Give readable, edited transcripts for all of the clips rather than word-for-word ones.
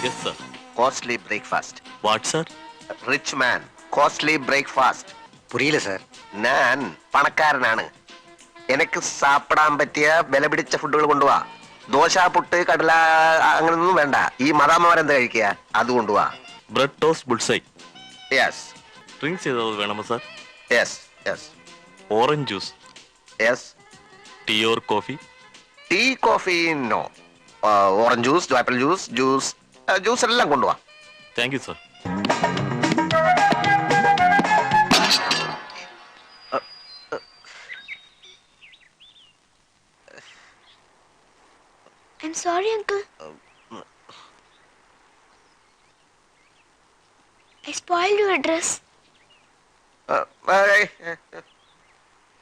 Yes, sir. Costly breakfast. What, sir? Rich man. Costly breakfast. പുരിയില്ല sir. ഞാൻ പണക്കാരനാണ്. എനിക്ക് സാപ്പിടാൻ പറ്റിയ വില പിടിച്ച ഫുഡുകൾ കൊണ്ടുപോവാ. ദോശ, പുട്ട്, കടല അങ്ങനൊന്നും വേണ്ട. ഈ മദാമ്മമാരെന്താ കഴിക്കുക? അത് കൊണ്ടുപോവാ. Bread toast bullseye. Yes Drinks ചെയ്തത് വേണമോ, sir? Yes yes Orange juice. Yes. Tea or coffee? Tea, coffee no. Orange juice, apple juice, juice എല്ലാം കൊണ്ടുപോവാ. Thank you, sir. I'm sorry, uncle. I spoiled your dress.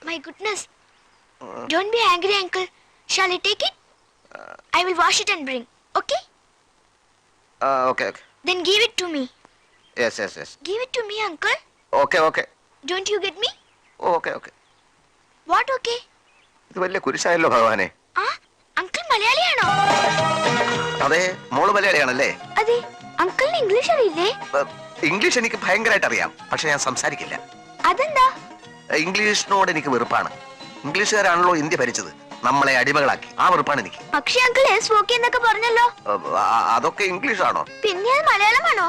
My goodness. Don't be angry, uncle. Shall I take it? I will wash it and bring. Okay? Okay okay. Then give it to me. Yes yes yes. Give it to me, uncle. Okay okay. Don't you get me? Okay okay. What okay? ഇത് വലിയ കുരിശായല്ലോ ഭഗവാനെ. Ah, uncle മലയാളിയാണോ? അതെ, മോള് മലയാളിയാണല്ലേ? അതെ. അങ്കിളിന് English അറിയില്ലേ? English എനിക്ക് ഭയങ്കരമായിട്ട് അറിയാം, പക്ഷെ ഞാൻ സംസാരിക്കില്ല. അതെന്താ? ഇംഗ്ലീഷിനോട് എനിക്ക് വെറുപ്പാണ്. ഇംഗ്ലീഷുകാരാണല്ലോ ഇന്ത്യ ഭരിച്ചത്, നമ്മളെ അടിമകളാക്കി. ആ വെറുപ്പാണ് എനിക്ക്. പക്ഷേ അങ്കിൾ എസ് ഓക്കെ എന്നൊക്കെ പറഞ്ഞല്ലോ. അതൊക്കെ ഇംഗ്ലീഷാണോ? പിന്നെ അത് മലയാളമാണോ?